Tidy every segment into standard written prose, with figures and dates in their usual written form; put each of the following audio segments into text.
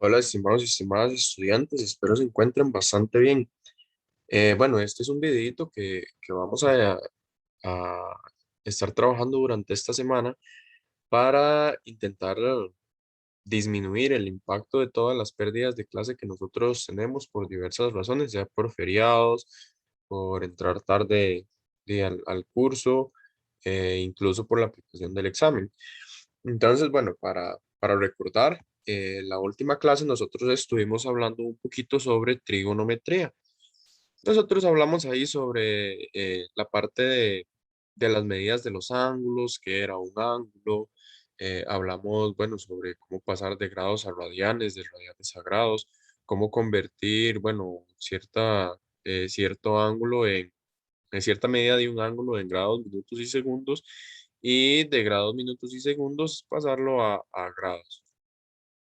Hola, estimados y estimadas estudiantes, espero se encuentren bastante bien. Bueno, este es un videito que vamos a estar trabajando durante esta semana para intentar disminuir el impacto de todas las pérdidas de clase que nosotros tenemos por diversas razones, ya por feriados, por entrar tarde al curso, incluso por la aplicación del examen. Entonces, bueno, para recordar, la última clase nosotros estuvimos hablando un poquito sobre trigonometría. Nosotros hablamos ahí sobre la parte de las medidas de los ángulos, qué era un ángulo. Hablamos, bueno, sobre cómo pasar de grados a radianes, de radianes a grados, cómo convertir, bueno, cierto ángulo en cierta medida de un ángulo en grados, minutos y segundos, y de grados, minutos y segundos pasarlo a grados.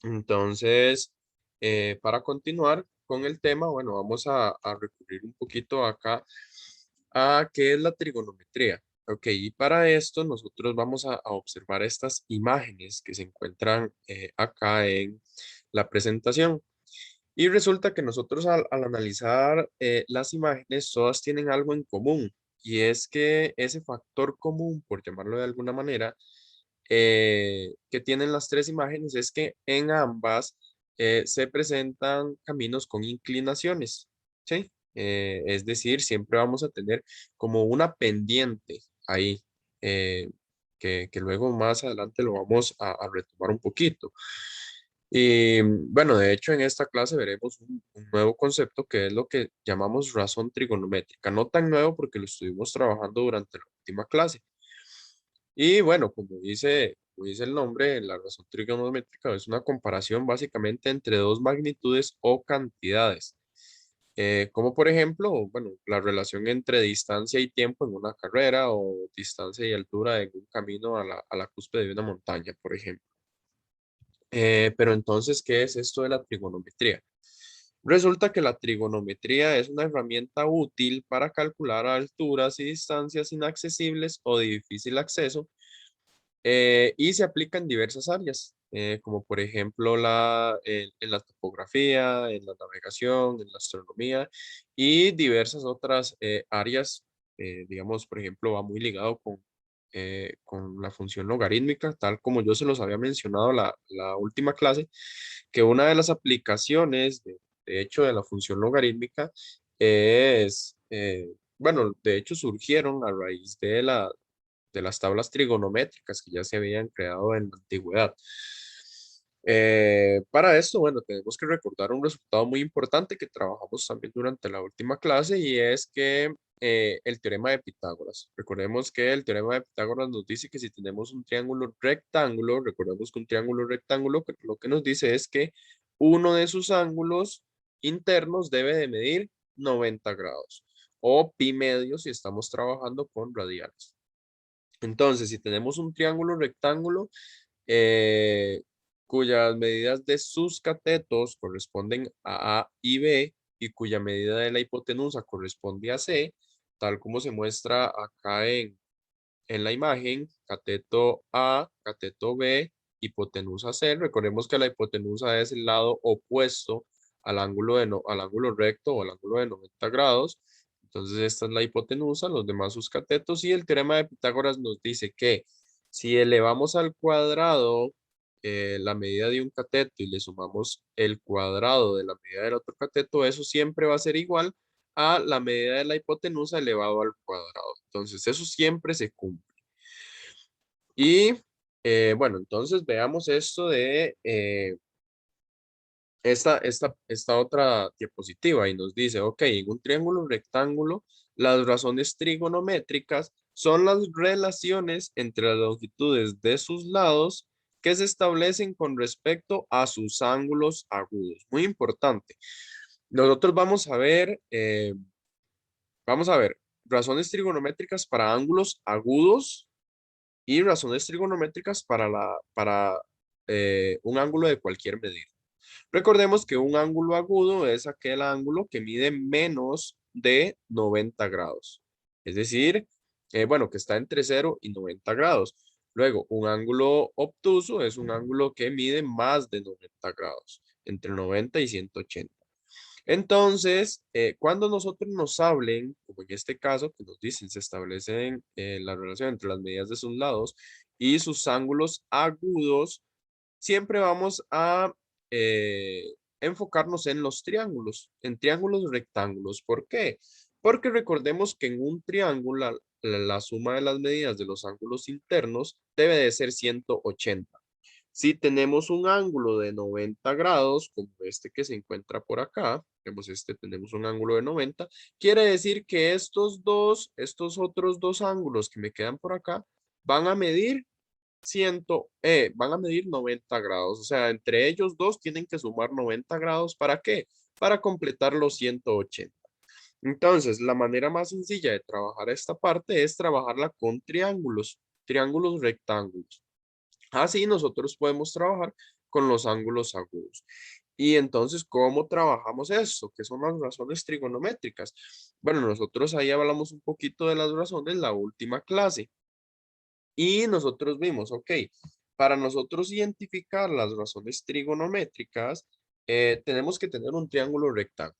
Entonces, para continuar con el tema, bueno, vamos a recurrir un poquito acá a qué es la trigonometría. Ok, y para esto nosotros vamos a observar estas imágenes que se encuentran acá en la presentación. Y resulta que nosotros al analizar las imágenes, todas tienen algo en común, y es que ese factor común, por llamarlo de alguna manera, que tienen las tres imágenes es que en ambas se presentan caminos con inclinaciones, ¿sí? Es decir, siempre vamos a tener como una pendiente ahí, eh, que luego más adelante lo vamos a retomar un poquito. Y bueno, de hecho en esta clase veremos un nuevo concepto que es lo que llamamos razón trigonométrica. No tan nuevo porque lo estuvimos trabajando durante la última clase. Y bueno, como dice el nombre, la razón trigonométrica es una comparación básicamente entre dos magnitudes o cantidades. Como por ejemplo, bueno, la relación entre distancia y tiempo en una carrera o distancia y altura en un camino a la cúspide de una montaña, por ejemplo. Pero entonces, ¿qué es esto de la trigonometría? Resulta que la trigonometría es una herramienta útil para calcular alturas y distancias inaccesibles o de difícil acceso, y se aplica en diversas áreas, como por ejemplo en la topografía, en la navegación, en la astronomía y diversas otras áreas. Digamos, por ejemplo, va muy ligado con la función logarítmica, tal como yo se los había mencionado la última clase, que una de las aplicaciones, de hecho, de la función logarítmica es, bueno, de hecho surgieron a raíz de las tablas trigonométricas que ya se habían creado en la antigüedad. Para esto, bueno, tenemos que recordar un resultado muy importante que trabajamos también durante la última clase, y es que el teorema de Pitágoras. Recordemos que el teorema de Pitágoras nos dice que si tenemos un triángulo rectángulo, recordemos que un triángulo rectángulo lo que nos dice es que uno de sus ángulos internos debe de medir 90 grados o pi medio si estamos trabajando con radianes. Entonces, si tenemos un triángulo rectángulo eh, cuyas medidas de sus catetos corresponden a A y B y cuya medida de la hipotenusa corresponde a C, tal como se muestra acá en la imagen, cateto A, cateto B, hipotenusa C. Recordemos que la hipotenusa es el lado opuesto al ángulo, al ángulo recto o al ángulo de 90 grados. Entonces esta es la hipotenusa, los demás sus catetos, y el teorema de Pitágoras nos dice que si elevamos al cuadrado la medida de un cateto y le sumamos el cuadrado de la medida del otro cateto, eso siempre va a ser igual a la medida de la hipotenusa elevado al cuadrado. Entonces, eso siempre se cumple. Y bueno, entonces veamos esto de esta otra diapositiva y nos dice, ok, en un triángulo rectángulo, las razones trigonométricas son las relaciones entre las longitudes de sus lados que se establecen con respecto a sus ángulos agudos. Muy importante. Nosotros vamos a ver razones trigonométricas para ángulos agudos y razones trigonométricas para un ángulo de cualquier medida. Recordemos que un ángulo agudo es aquel ángulo que mide menos de 90 grados. Es decir, bueno, que está entre 0 y 90 grados. Luego, un ángulo obtuso es un ángulo que mide más de 90 grados. entre 90 y 180. Entonces, cuando nosotros nos hablen, como en este caso, que nos dicen, se establecen la relación entre las medidas de sus lados y sus ángulos agudos, siempre vamos a eh, enfocarnos en los triángulos, en triángulos rectángulos. ¿Por qué? Porque recordemos que en un triángulo la suma de las medidas de los ángulos internos debe de ser 180. Si tenemos un ángulo de 90 grados, como este que se encuentra por acá, vemos tenemos un ángulo de 90, quiere decir que estos otros dos ángulos que me quedan por acá, van a medir van a medir 90 grados. O sea, entre ellos dos tienen que sumar 90 grados. ¿Para qué? Para completar los 180. Entonces, la manera más sencilla de trabajar esta parte es trabajarla con triángulos, triángulos rectángulos. Así nosotros podemos trabajar con los ángulos agudos. Y entonces, ¿cómo trabajamos esto? ¿Qué son las razones trigonométricas? Bueno, nosotros ahí hablamos un poquito de las razones la última clase. Y nosotros vimos, ok, para nosotros identificar las razones trigonométricas, tenemos que tener un triángulo rectángulo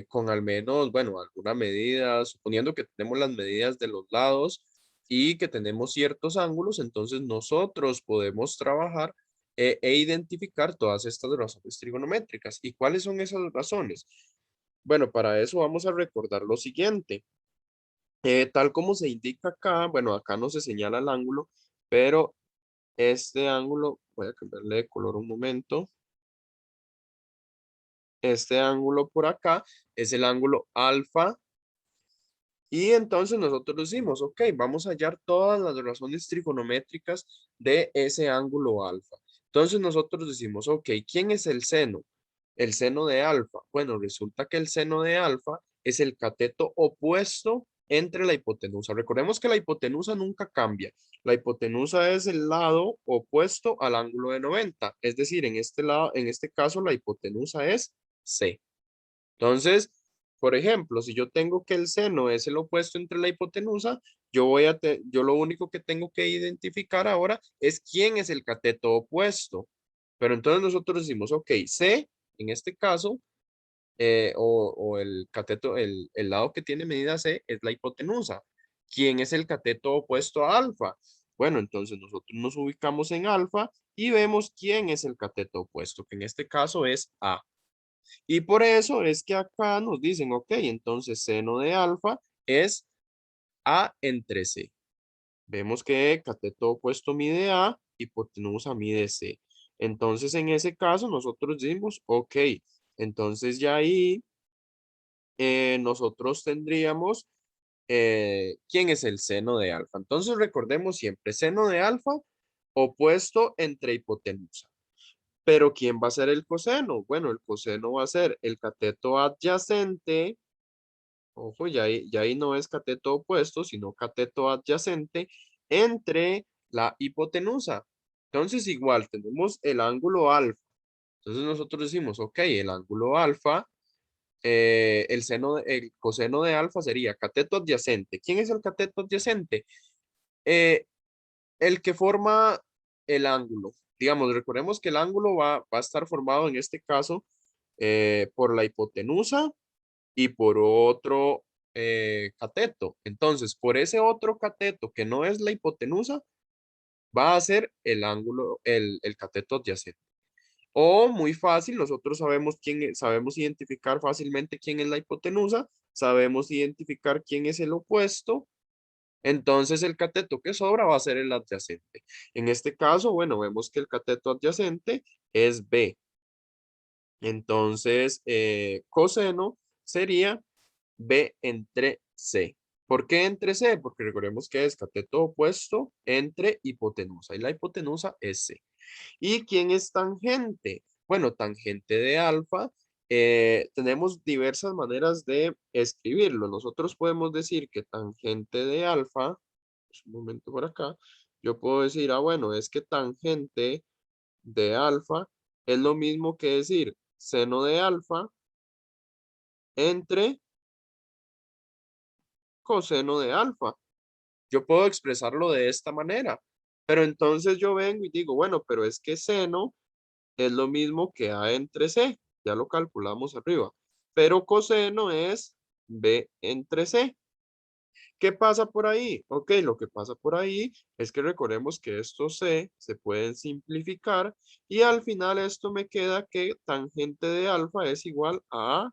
con al menos, bueno, alguna medida, suponiendo que tenemos las medidas de los lados y que tenemos ciertos ángulos, entonces nosotros podemos trabajar e identificar todas estas razones trigonométricas. ¿Y cuáles son esas razones? Bueno, para eso vamos a recordar lo siguiente. Tal como se indica acá, bueno, acá no se señala el ángulo, pero este ángulo, voy a cambiarle de color un momento. Este ángulo por acá es el ángulo alfa. Y entonces nosotros decimos, ok, vamos a hallar todas las razones trigonométricas de ese ángulo alfa. Entonces nosotros decimos, ok, ¿quién es el seno? El seno de alfa. Bueno, resulta que el seno de alfa es el cateto opuesto entre la hipotenusa. Recordemos que la hipotenusa nunca cambia. La hipotenusa es el lado opuesto al ángulo de 90. Es decir, en este lado, en este caso, la hipotenusa es C. Entonces, por ejemplo, si yo tengo que el seno es el opuesto entre la hipotenusa, yo lo único que tengo que identificar ahora es quién es el cateto opuesto. Pero entonces nosotros decimos, ok, C, en este caso, o el cateto, el lado que tiene medida C es la hipotenusa. ¿Quién es el cateto opuesto a alfa? Bueno, entonces nosotros nos ubicamos en alfa y vemos quién es el cateto opuesto, que en este caso es A. Y por eso es que acá nos dicen, ok, entonces seno de alfa es A entre C. Vemos que cateto opuesto mide A, hipotenusa mide C. Entonces, en ese caso, nosotros decimos, ok, entonces ya ahí nosotros tendríamos, ¿quién es el seno de alfa? Entonces, recordemos siempre, seno de alfa opuesto entre hipotenusa. Pero ¿quién va a ser el coseno? Bueno, el coseno va a ser el cateto adyacente. Ojo, ya ahí no es cateto opuesto, sino cateto adyacente entre la hipotenusa. Entonces, igual, tenemos el ángulo alfa. Entonces, nosotros decimos, ok, el ángulo alfa, el coseno de alfa sería cateto adyacente. ¿Quién es el cateto adyacente? Eh, el que forma el ángulo. Digamos, recordemos que el ángulo va a estar formado en este caso por la hipotenusa y por otro cateto. Entonces, por ese otro cateto que no es la hipotenusa, va a ser el ángulo, el cateto adyacente. O muy fácil, nosotros sabemos sabemos identificar fácilmente quién es la hipotenusa, sabemos identificar quién es el opuesto, entonces el cateto que sobra va a ser el adyacente. En este caso, bueno, vemos que el cateto adyacente es B. Entonces, coseno sería B entre C. ¿Por qué entre C? Porque recordemos que es cateto opuesto entre hipotenusa y la hipotenusa es C. ¿Y quién es tangente? Bueno, tangente de alfa. Tenemos diversas maneras de escribirlo. Nosotros podemos decir que tangente de alfa, pues, un momento por acá, yo puedo decir, bueno, es que tangente de alfa es lo mismo que decir seno de alfa entre coseno de alfa. Yo puedo expresarlo de esta manera, pero entonces yo vengo y digo, bueno, pero es que seno es lo mismo que A entre C. Ya lo calculamos arriba. Pero coseno es B entre C. ¿Qué pasa por ahí? Ok, lo que pasa por ahí es que recordemos que estos C se pueden simplificar y al final esto me queda que tangente de alfa es igual a A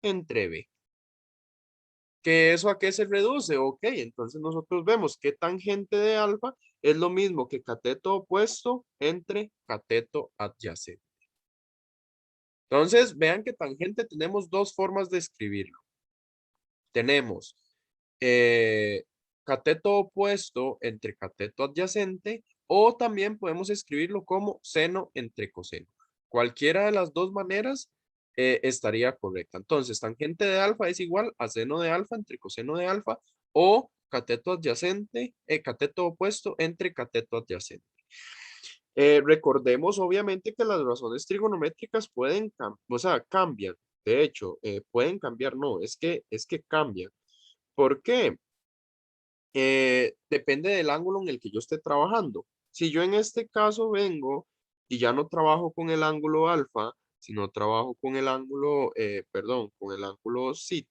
entre B. ¿Que eso a qué se reduce? Ok, entonces nosotros vemos que tangente de alfa es lo mismo que cateto opuesto entre cateto adyacente. Entonces, vean que tangente tenemos dos formas de escribirlo. Tenemos cateto opuesto entre cateto adyacente o también podemos escribirlo como seno entre coseno. Cualquiera de las dos maneras estaría correcta. Entonces, tangente de alfa es igual a seno de alfa entre coseno de alfa o cateto adyacente, cateto opuesto entre cateto adyacente. Recordemos obviamente que las razones trigonométricas pueden, o sea, cambian. De hecho, pueden cambiar, no, es que cambian. ¿Por qué? Depende del ángulo en el que yo esté trabajando. Si yo en este caso vengo y ya no trabajo con el ángulo alfa, sino trabajo con el ángulo, perdón, con el ángulo sí,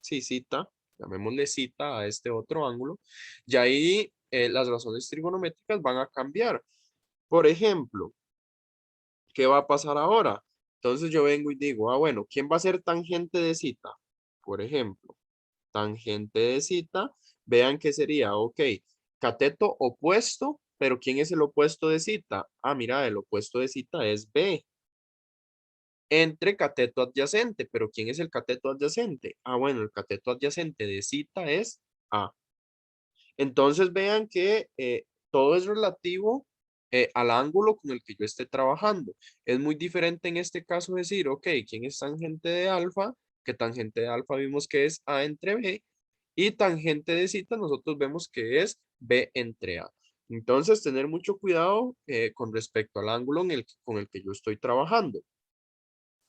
cita, llamémosle cita a este otro ángulo, y ahí las razones trigonométricas van a cambiar. Por ejemplo, ¿qué va a pasar ahora? Entonces yo vengo y digo, bueno, ¿quién va a ser tangente de cita? Por ejemplo, tangente de cita, vean que sería, ok, cateto opuesto, pero ¿quién es el opuesto de cita? Ah, mira, el opuesto de cita es B. Entre cateto adyacente, pero ¿quién es el cateto adyacente? Ah, bueno, el cateto adyacente de cita es A. Entonces vean que todo es relativo al ángulo con el que yo esté trabajando. Es muy diferente en este caso decir, ok, ¿quién es tangente de alfa? Que tangente de alfa vimos que es A entre B. Y tangente de cita nosotros vemos que es B entre A. Entonces tener mucho cuidado con respecto al ángulo con el que yo estoy trabajando.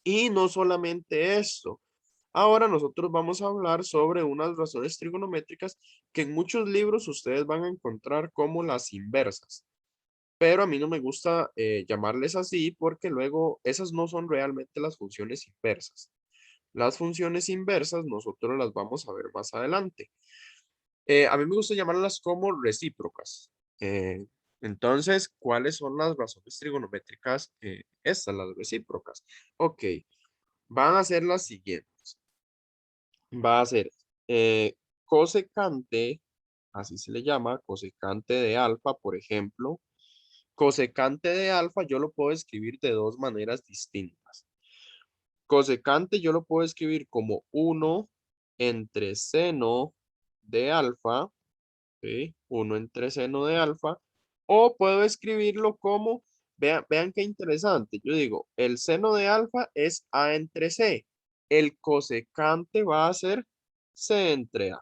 Y no solamente esto. Ahora nosotros vamos a hablar sobre unas razones trigonométricas que en muchos libros ustedes van a encontrar como las inversas. Pero a mí no me gusta llamarles así porque luego esas no son realmente las funciones inversas. Las funciones inversas nosotros las vamos a ver más adelante. A mí me gusta llamarlas como recíprocas. Eh, entonces, ¿cuáles son las razones trigonométricas? Estas, las recíprocas. Ok, van a ser las siguientes. Va a ser cosecante, así se le llama, cosecante de alfa, por ejemplo. Cosecante de alfa yo lo puedo escribir de dos maneras distintas. Cosecante yo lo puedo escribir como 1 entre seno de alfa, ¿sí? 1 entre seno de alfa, o puedo escribirlo como, vean qué interesante, yo digo, el seno de alfa es A entre C, el cosecante va a ser C entre A.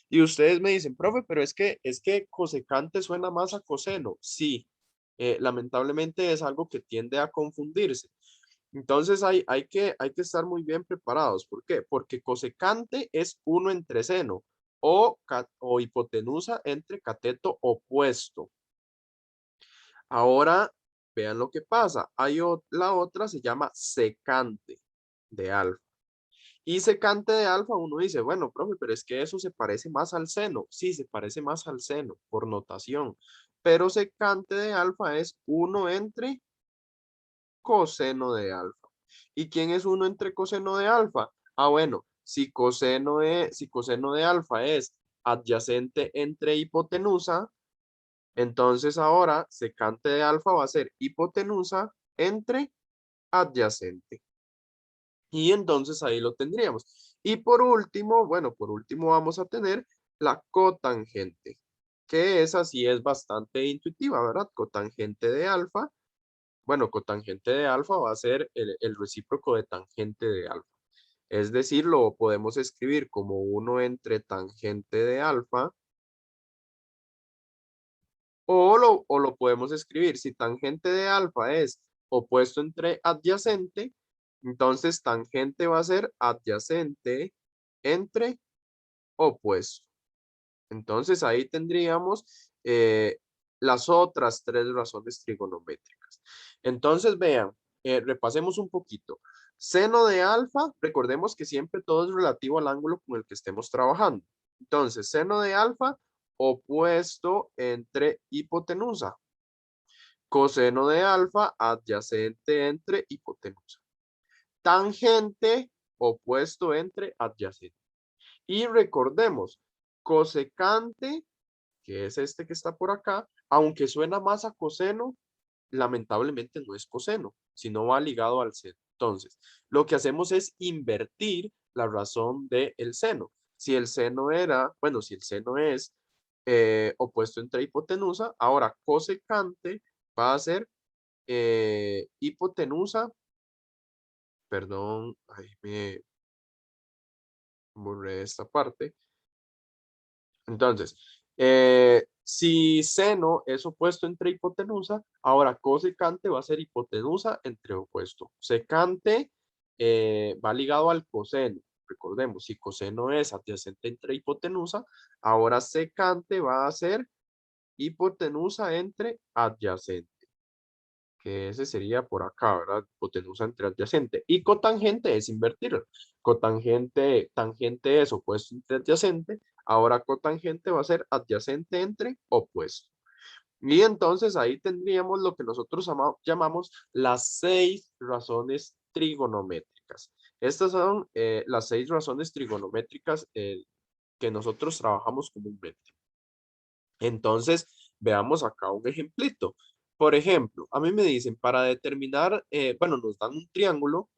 Y ustedes me dicen, profe, pero es que cosecante suena más a coseno. Sí, lamentablemente es algo que tiende a confundirse. Entonces hay que estar muy bien preparados. ¿Por qué? Porque cosecante es 1 entre seno o hipotenusa entre cateto opuesto. Ahora, vean lo que pasa. La otra se llama secante de alfa. Y secante de alfa, uno dice, bueno, profe, pero es que eso se parece más al seno. Sí, se parece más al seno por notación. Pero secante de alfa es 1 entre coseno de alfa. ¿Y quién es 1 entre coseno de alfa? Ah, bueno, si coseno de alfa es adyacente entre hipotenusa, entonces ahora secante de alfa va a ser hipotenusa entre adyacente. Y entonces ahí lo tendríamos. Y por último, bueno, por último vamos a tener la cotangente, que esa sí es bastante intuitiva, ¿verdad? Cotangente de alfa. Bueno, cotangente de alfa va a ser el recíproco de tangente de alfa. Es decir, lo podemos escribir como 1 entre tangente de alfa o lo podemos escribir si tangente de alfa es opuesto entre adyacente, entonces tangente va a ser adyacente entre opuesto. Entonces ahí tendríamos las otras tres razones trigonométricas. Entonces, vean, repasemos un poquito. Seno de alfa, recordemos que siempre todo es relativo al ángulo con el que estemos trabajando. Entonces, seno de alfa opuesto entre hipotenusa. Coseno de alfa adyacente entre hipotenusa. Tangente opuesto entre adyacente. Y recordemos, cosecante, que es este que está por acá, aunque suena más a coseno, lamentablemente no es coseno, sino va ligado al seno. Entonces, lo que hacemos es invertir la razón del seno. Si el seno era, bueno, si el seno es opuesto entre hipotenusa, ahora cosecante va a ser hipotenusa, perdón, ahí me borré esta parte. Entonces, si seno es opuesto entre hipotenusa, ahora cosecante va a ser hipotenusa entre opuesto. Secante va ligado al coseno. Recordemos, si coseno es adyacente entre hipotenusa, ahora secante va a ser hipotenusa entre adyacente, que ese sería por acá, ¿verdad? Hipotenusa entre adyacente. Y cotangente es invertirlo. Cotangente, tangente es opuesto entre adyacente. Ahora cotangente va a ser adyacente entre opuesto. Y entonces ahí tendríamos lo que nosotros llamamos las 6 razones trigonométricas. Estas son las 6 razones trigonométricas que nosotros trabajamos comúnmente. Entonces, veamos acá un ejemplito. Por ejemplo, a mí me dicen para determinar, bueno, nos dan un triángulo.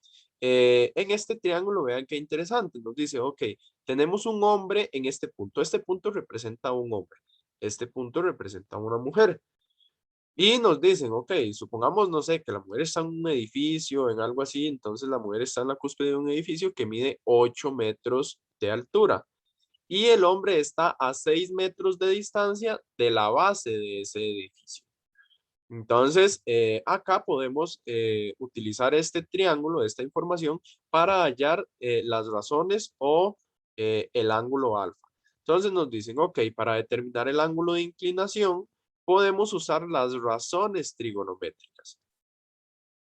En este triángulo, vean qué interesante. Nos dice, ok, tenemos un hombre en este punto. Este punto representa a un hombre. Este punto representa a una mujer. Y nos dicen, ok, supongamos, no sé, que la mujer está en un edificio, en algo así. Entonces, la mujer está en la cúspide de un edificio que mide 8 metros de altura y el hombre está a 6 metros de distancia de la base de ese edificio. Entonces, acá podemos utilizar este triángulo, esta información, para hallar las razones o el ángulo alfa. Entonces nos dicen, ok, para determinar el ángulo de inclinación, podemos usar las razones trigonométricas.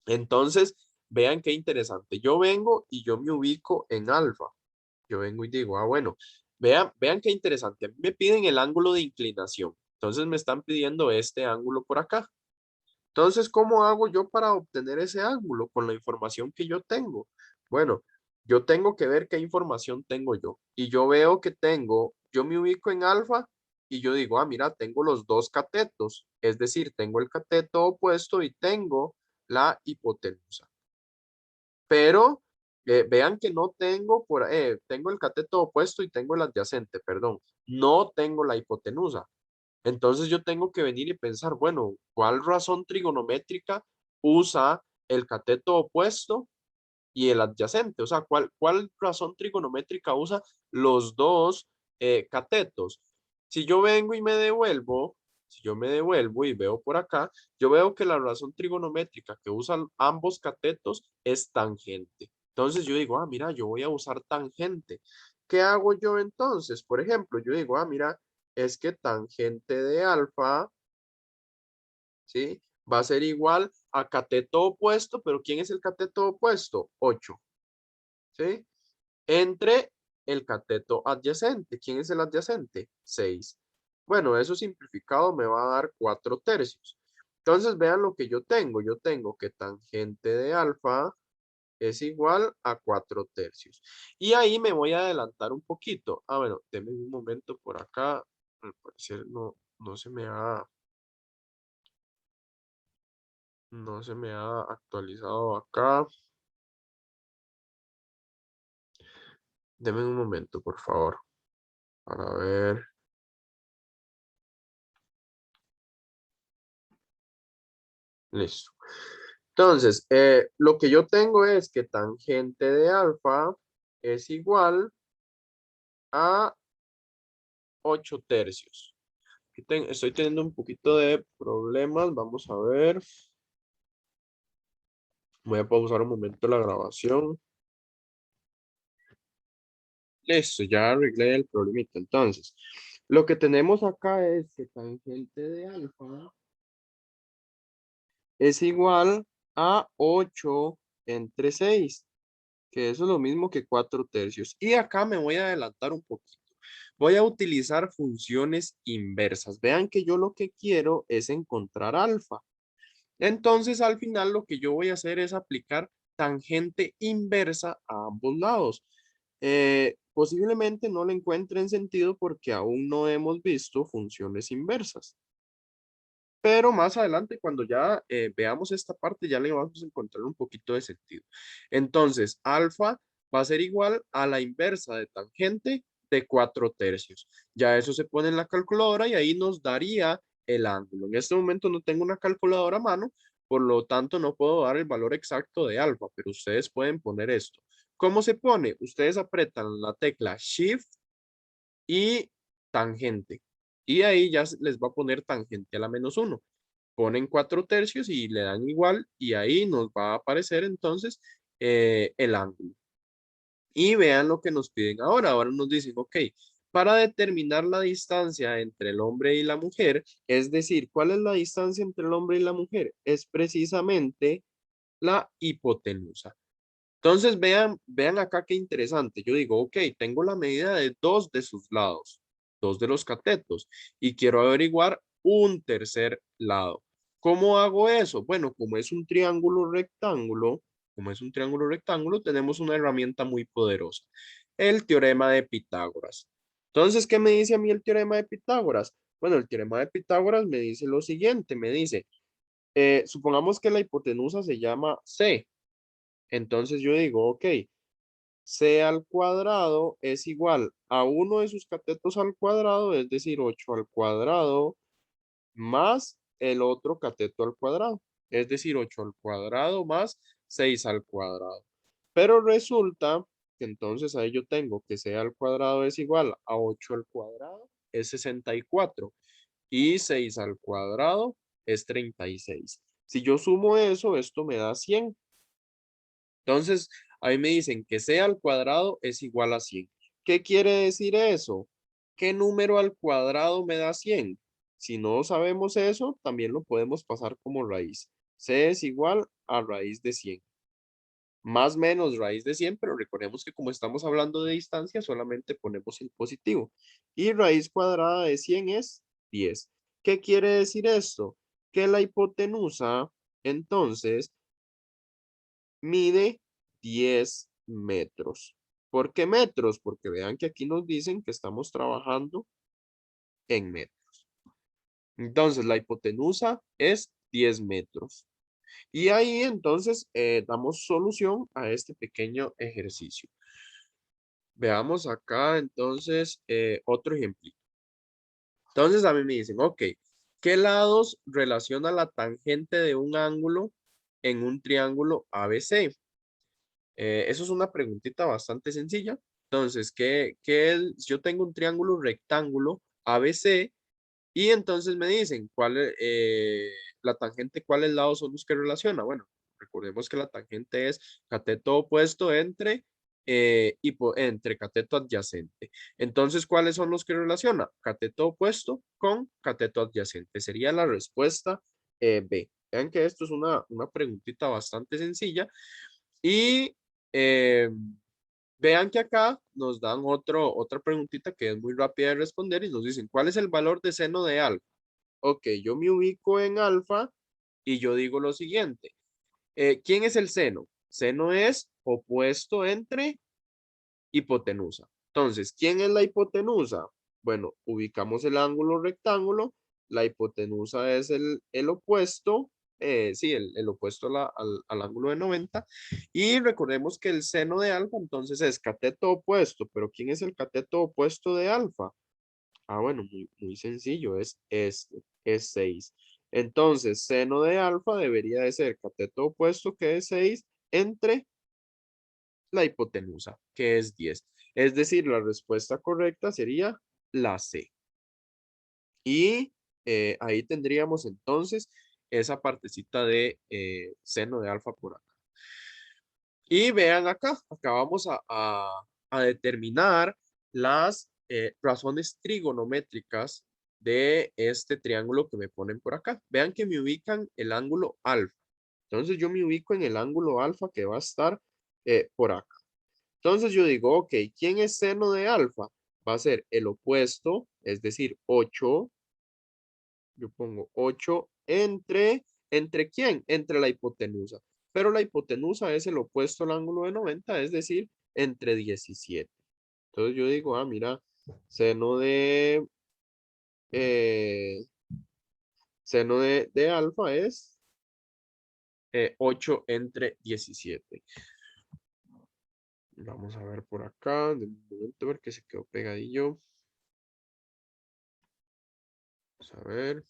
Entonces, vean qué interesante. Yo vengo y yo me ubico en alfa. Yo vengo y digo, ah, bueno, vean qué interesante. A mí me piden el ángulo de inclinación. Entonces me están pidiendo este ángulo por acá. Entonces, ¿cómo hago yo para obtener ese ángulo con la información que yo tengo? Bueno, yo tengo que ver qué información tengo yo. Y yo veo que tengo, yo me ubico en alfa y yo digo, ah, mira, tengo los dos catetos. Es decir, tengo el cateto opuesto y tengo la hipotenusa. Pero vean que no tengo tengo el cateto opuesto y tengo el adyacente, perdón. No tengo la hipotenusa. Entonces yo tengo que venir y pensar, bueno, ¿cuál razón trigonométrica usa el cateto opuesto y el adyacente? O sea, ¿cuál razón trigonométrica usa los dos catetos? Si yo vengo y me devuelvo, si yo me devuelvo y veo por acá, yo veo que la razón trigonométrica que usan ambos catetos es tangente. Entonces yo digo, ah, mira, yo voy a usar tangente. ¿Qué hago yo entonces? Por ejemplo, yo digo, ah, mira, es que tangente de alfa, ¿sí? Va a ser igual a cateto opuesto, pero ¿quién es el cateto opuesto? 8, ¿sí? Entre el cateto adyacente. ¿Quién es el adyacente? 6. Bueno, eso simplificado me va a dar 4 tercios. Entonces vean lo que yo tengo. Yo tengo que tangente de alfa es igual a 4 tercios. Y ahí me voy a adelantar un poquito. Ah, bueno, denme un momento por acá. Al parecer no se me ha, no se me ha actualizado acá. Denme un momento, por favor, para ver. Listo. Entonces, lo que yo tengo es que tangente de alfa es igual a 8 tercios. Aquí estoy teniendo un poquito de problemas. Vamos a ver. Voy a pausar un momento la grabación. Listo, ya arreglé el problemita. Entonces, Lo que tenemos acá es que tangente de alfa es igual a 8 entre 6, que eso es lo mismo que 4 tercios. Y acá me voy a adelantar un poquito. Voy a utilizar funciones inversas. Vean que yo lo que quiero es encontrar alfa. Entonces, al final lo que yo voy a hacer es aplicar tangente inversa a ambos lados. Posiblemente no le encuentren sentido porque aún no hemos visto funciones inversas. Pero más adelante, cuando ya veamos esta parte, ya le vamos a encontrar un poquito de sentido. Entonces, alfa va a ser igual a la inversa de tangente de 4 tercios. Ya eso se pone en la calculadora y ahí nos daría el ángulo. En este momento no tengo una calculadora a mano, por lo tanto no puedo dar el valor exacto de alfa, pero ustedes pueden poner esto. ¿Cómo se pone? Ustedes apretan la tecla Shift y tangente. Y ahí ya les va a poner tangente a la -1. Ponen 4 tercios y le dan igual y ahí nos va a aparecer entonces el ángulo. Y vean lo que nos piden ahora. Ahora nos dicen, ok, para determinar la distancia entre el hombre y la mujer, es decir, ¿cuál es la distancia entre el hombre y la mujer? Es precisamente la hipotenusa. Entonces, vean acá qué interesante. Yo digo, ok, tengo la medida de dos de sus lados, dos de los catetos, y quiero averiguar un tercer lado. ¿Cómo hago eso? Bueno, como es un triángulo rectángulo, tenemos una herramienta muy poderosa, el teorema de Pitágoras. Entonces, ¿qué me dice a mí el teorema de Pitágoras? Bueno, el teorema de Pitágoras me dice lo siguiente, me dice, supongamos que la hipotenusa se llama C. Entonces yo digo, ok, c al cuadrado es igual a uno de sus catetos al cuadrado, es decir, 8 al cuadrado, más el otro cateto al cuadrado, es decir, 8 al cuadrado más 6 al cuadrado. Pero resulta que entonces ahí yo tengo que c al cuadrado es igual a 8 al cuadrado, es 64, y 6 al cuadrado es 36. Si yo sumo eso, esto me da 100. Entonces, ahí me dicen que c al cuadrado es igual a 100. ¿Qué quiere decir eso? ¿Qué número al cuadrado me da 100? Si no sabemos eso, también lo podemos pasar como raíz. C es igual a raíz de 100. Más menos raíz de 100, pero recordemos que como estamos hablando de distancia, solamente ponemos el positivo. Y raíz cuadrada de 100 es 10. ¿Qué quiere decir esto? Que la hipotenusa, entonces, mide 10 metros. ¿Por qué metros? Porque vean que aquí nos dicen que estamos trabajando en metros. Entonces, la hipotenusa es 10 metros. Y ahí entonces damos solución a este pequeño ejercicio. Veamos acá entonces otro ejemplo. Entonces a mí me dicen, ok, ¿qué lados relaciona la tangente de un ángulo en un triángulo ABC? Eso es una preguntita bastante sencilla. Entonces, yo tengo un triángulo rectángulo ABC y entonces me dicen la tangente, cuáles lados son los que relaciona. Bueno, recordemos que la tangente es cateto opuesto entre cateto adyacente. Entonces, ¿cuáles son los que relaciona? Cateto opuesto con cateto adyacente. Sería la respuesta B. Vean que esto es una preguntita bastante sencilla. Y eh, vean que acá nos dan otra preguntita que es muy rápida de responder y nos dicen, ¿cuál es el valor de seno de alfa? Ok, yo me ubico en alfa y yo digo lo siguiente. ¿Quién es el seno? Seno es opuesto entre hipotenusa. Entonces, ¿quién es la hipotenusa? Bueno, ubicamos el ángulo rectángulo. La hipotenusa es el opuesto, sí, el opuesto al ángulo de 90. Y recordemos que el seno de alfa entonces es cateto opuesto. Pero ¿quién es el cateto opuesto de alfa? Ah, bueno, muy sencillo, es 6. Entonces, seno de alfa debería de ser cateto opuesto, que es 6, entre la hipotenusa, que es 10. Es decir, la respuesta correcta sería la C. Y ahí tendríamos entonces esa partecita de seno de alfa por acá. Y vean acá vamos a determinar las razones trigonométricas de este triángulo que me ponen por acá. Vean que me ubican el ángulo alfa. Entonces yo me ubico en el ángulo alfa que va a estar por acá. Entonces yo digo, ok, ¿quién es seno de alfa? Va a ser el opuesto, es decir, 8. Yo pongo 8 ¿entre quién? Entre la hipotenusa. Pero la hipotenusa es el opuesto al ángulo de 90, es decir, entre 17. Entonces yo digo, ah, mira, seno de, eh, seno de alfa es 8 entre 17. Vamos a ver por acá, de un momento, ver que se quedó pegadillo. Vamos a ver.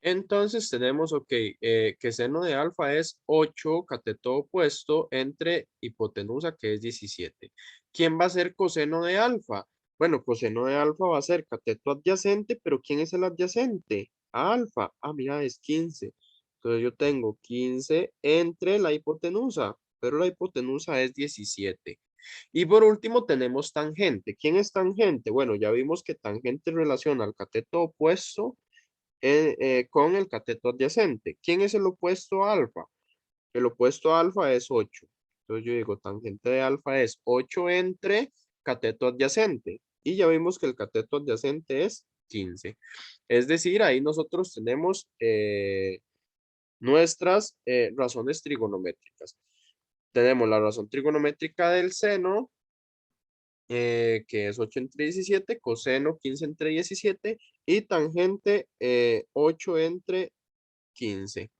Entonces tenemos, ok, que seno de alfa es 8 cateto opuesto entre hipotenusa que es 17. ¿Quién va a ser coseno de alfa? Bueno, coseno de alfa va a ser cateto adyacente, pero ¿quién es el adyacente? Alfa. Ah, mira, es 15. Entonces yo tengo 15 entre la hipotenusa, pero la hipotenusa es 17. Y por último tenemos tangente. ¿Quién es tangente? Bueno, ya vimos que tangente relaciona al cateto opuesto con el cateto adyacente. ¿Quién es el opuesto a alfa? El opuesto a alfa es 8. Entonces yo digo, tangente de alfa es 8 entre cateto adyacente. Y ya vimos que el cateto adyacente es 15. Es decir, ahí nosotros tenemos nuestras razones trigonométricas. Tenemos la razón trigonométrica del seno, que es 8 entre 17, coseno 15 entre 17 y tangente 8 entre 15.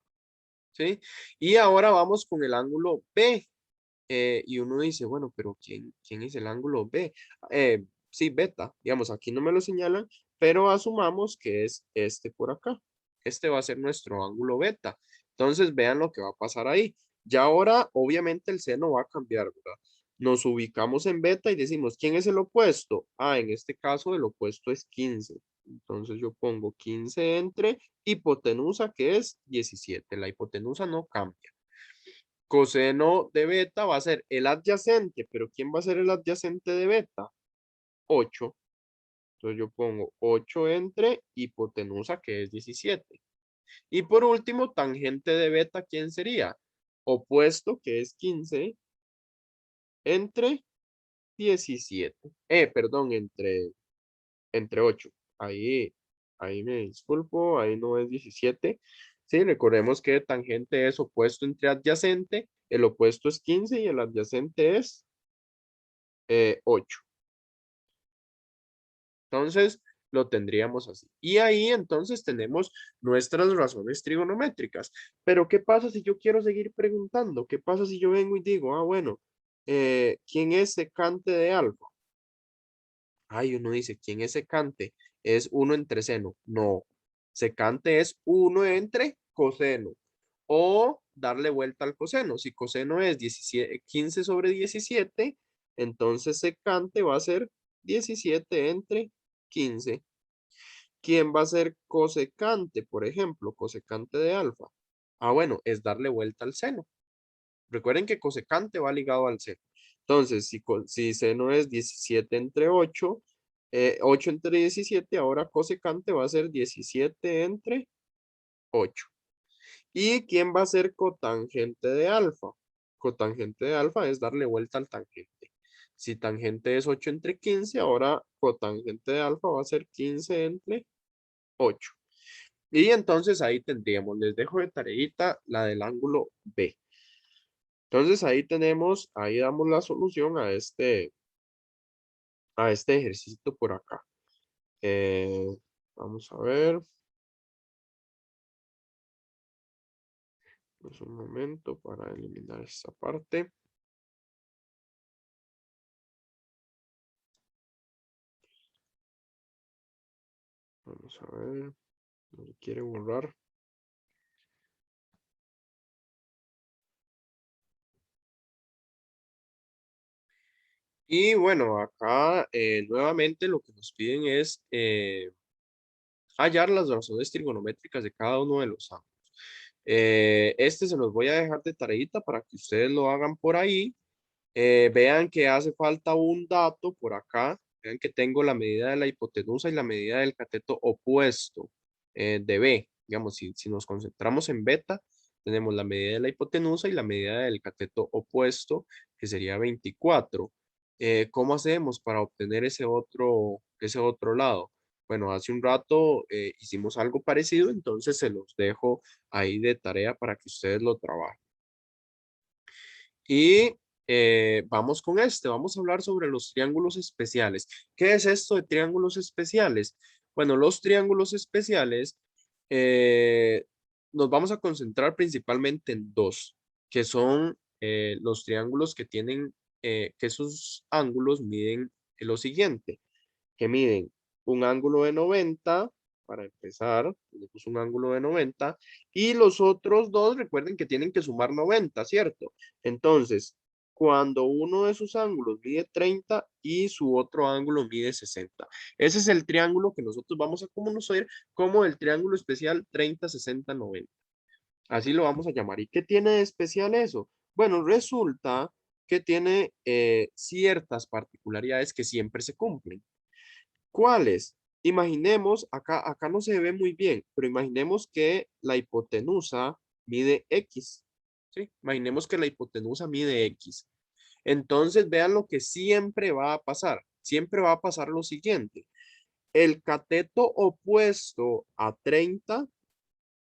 ¿Sí? Y ahora vamos con el ángulo B. Y uno dice, bueno, pero ¿quién es el ángulo B? Sí, beta. Digamos, aquí no me lo señalan, pero asumamos que es este por acá. Este va a ser nuestro ángulo beta. Entonces, vean lo que va a pasar ahí. Ya ahora, obviamente, el seno va a cambiar, ¿verdad? Nos ubicamos en beta y decimos, ¿quién es el opuesto? Ah, en este caso, el opuesto es 15. Entonces, yo pongo 15 entre hipotenusa, que es 17. La hipotenusa no cambia. Coseno de beta va a ser el adyacente, pero ¿quién va a ser el adyacente de beta? 8. Entonces yo pongo 8 entre hipotenusa, que es 17. Y por último, tangente de beta, ¿quién sería? Opuesto, que es 15, entre 17. Perdón, entre 8. Ahí me disculpo, ahí no es 17. Sí, recordemos que tangente es opuesto entre adyacente, el opuesto es 15 y el adyacente es 8. Entonces, lo tendríamos así. Y ahí entonces tenemos nuestras razones trigonométricas. Pero ¿qué pasa si yo quiero seguir preguntando? ¿Qué pasa si yo vengo y digo, ah, bueno, ¿quién es secante de alfa? Ay, uno dice, ¿quién es secante? Es 1 entre seno. No, secante es 1 entre coseno. O darle vuelta al coseno. Si coseno es 17, 15 sobre 17, entonces secante va a ser 17 entre 15. ¿Quién va a ser cosecante, por ejemplo? Cosecante de alfa. Ah, bueno, es darle vuelta al seno. Recuerden que cosecante va ligado al seno. Entonces, si seno es 17 entre 8, 8 entre 17, ahora cosecante va a ser 17 entre 8. ¿Y quién va a ser cotangente de alfa? Cotangente de alfa es darle vuelta al tangente. Si tangente es 8 entre 15, ahora cotangente de alfa va a ser 15 entre 8. Y entonces ahí tendríamos, les dejo de tareita la del ángulo B. Entonces ahí tenemos, ahí damos la solución a este ejercicio por acá. Eh, Vamos a ver. pues, un momento para eliminar esta parte. Vamos a ver. No se quiere borrar. Y bueno, acá nuevamente lo que nos piden es hallar las razones trigonométricas de cada uno de los ángulos. Este se los voy a dejar de tareita para que ustedes lo hagan por ahí. Vean que hace falta un dato por acá. Vean que tengo la medida de la hipotenusa y la medida del cateto opuesto de B. Digamos, si nos concentramos en beta, tenemos la medida de la hipotenusa y la medida del cateto opuesto, que sería 24. ¿Cómo hacemos para obtener ese otro lado? Bueno, hace un rato hicimos algo parecido, entonces se los dejo ahí de tarea para que ustedes lo trabajen. Y vamos con vamos a hablar sobre los triángulos especiales. ¿Qué es esto de triángulos especiales? Bueno, los triángulos especiales eh, nos vamos a concentrar principalmente en dos, que son los triángulos que tienen, que sus ángulos miden lo siguiente, que miden un ángulo de 90, para empezar, tenemos un ángulo de 90, y los otros dos, recuerden que tienen que sumar 90, ¿cierto? Entonces, cuando uno de sus ángulos mide 30 y su otro ángulo mide 60. Ese es el triángulo que nosotros vamos a conocer como el triángulo especial 30, 60, 90. Así lo vamos a llamar. ¿Y qué tiene de especial eso? Bueno, resulta que tiene ciertas particularidades que siempre se cumplen. ¿Cuáles? Imaginemos, acá no se ve muy bien, pero imaginemos que la hipotenusa mide X. ¿Sí? Imaginemos que la hipotenusa mide X. Entonces, vean lo que siempre va a pasar. Siempre va a pasar lo siguiente. El cateto opuesto a 30,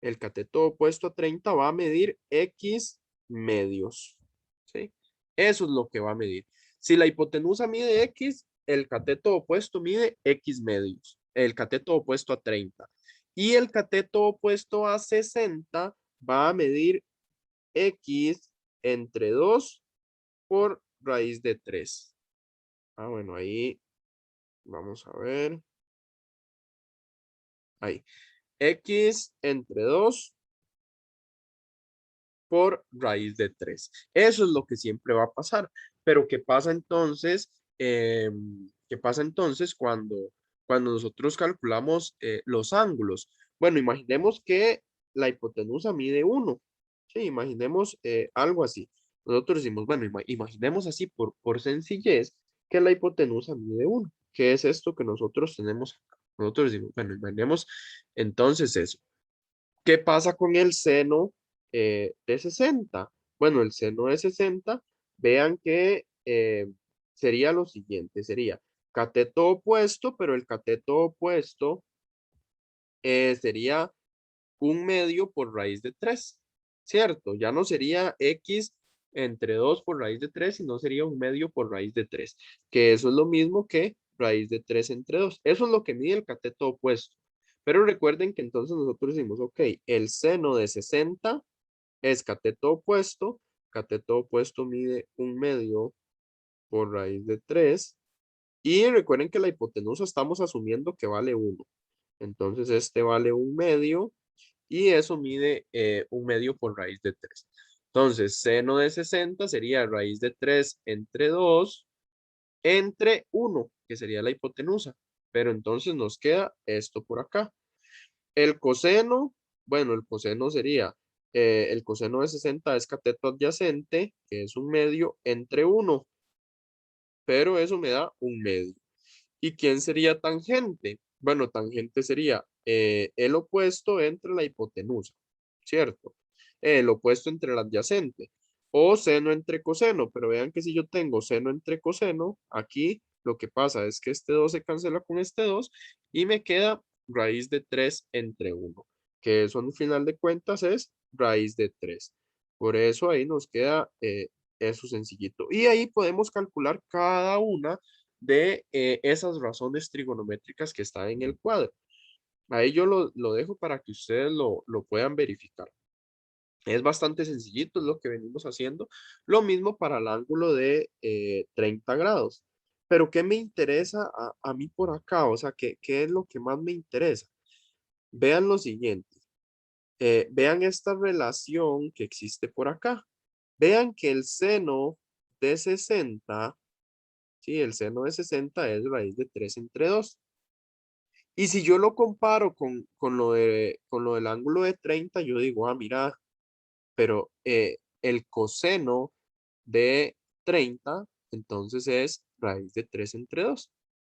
el cateto opuesto a 30 va a medir X medios. ¿Sí? Eso es lo que va a medir. Si la hipotenusa mide X, el cateto opuesto mide X medios. El cateto opuesto a 30. Y el cateto opuesto a 60 va a medir X entre 2 por raíz de 3. Ah, bueno, ahí vamos a ver. Ahí. X entre 2 por raíz de 3. Eso es lo que siempre va a pasar. Pero ¿qué pasa entonces? ¿Qué pasa entonces cuando nosotros calculamos los ángulos? Bueno, imaginemos que la hipotenusa mide 1. Sí, imaginemos algo así. Nosotros decimos, bueno, imaginemos así por sencillez que la hipotenusa mide 1. ¿Qué es esto que nosotros tenemos acá? Nosotros decimos, bueno, imaginemos entonces eso. ¿Qué pasa con el seno de 60? Bueno, el seno de 60, vean que sería lo siguiente, sería cateto opuesto, pero el cateto opuesto sería un medio por raíz de 3, ¿cierto? Ya no sería x entre 2 por raíz de 3, sino sería un medio por raíz de 3, que eso es lo mismo que raíz de 3 entre 2. Eso es lo que mide el cateto opuesto. Pero recuerden que entonces nosotros decimos, ok, el seno de 60 es cateto opuesto mide un medio por raíz de 3, y recuerden que la hipotenusa estamos asumiendo que vale 1. Entonces este vale un medio y eso mide un medio por raíz de 3. Entonces, seno de 60 sería raíz de 3 entre 2 entre 1, que sería la hipotenusa. Pero entonces nos queda esto por acá. El coseno, bueno, el coseno sería, el coseno de 60 es cateto adyacente, que es un medio entre 1, pero eso me da un medio. ¿Y quién sería tangente? Bueno, tangente sería el opuesto entre la hipotenusa, ¿cierto? El opuesto entre la adyacente. O seno entre coseno, pero vean que si yo tengo seno entre coseno, aquí lo que pasa es que este 2 se cancela con este 2 y me queda raíz de 3 entre 1, que eso en final de cuentas es raíz de 3. Por eso ahí nos queda eso sencillito. Y ahí podemos calcular cada una de esas razones trigonométricas que están en el cuadro. Ahí yo lo dejo para que ustedes lo puedan verificar. Es bastante sencillito, es lo que venimos haciendo. Lo mismo para el ángulo de 30 grados. Pero ¿qué me interesa a mí por acá? O sea, ¿qué es lo que más me interesa? Vean lo siguiente. Vean esta relación que existe por acá. Vean que el seno de 60, sí, el seno de 60 es raíz de 3 entre 2. Y si yo lo comparo con lo del ángulo de 30, yo digo, ah, mira, pero el coseno de 30, entonces es raíz de 3 entre 2.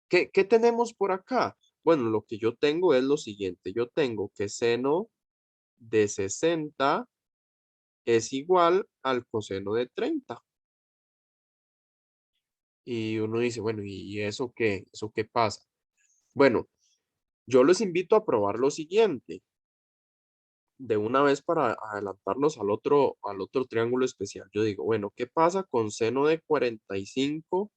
¿Qué tenemos por acá? Bueno, lo que yo tengo es lo siguiente. Yo tengo que seno de 60 es igual al coseno de 30. Y uno dice, bueno, ¿y eso qué? ¿Eso qué pasa? Bueno, yo les invito a probar lo siguiente. De una vez para adelantarnos al otro triángulo especial. Yo digo, bueno, ¿qué pasa con seno de 45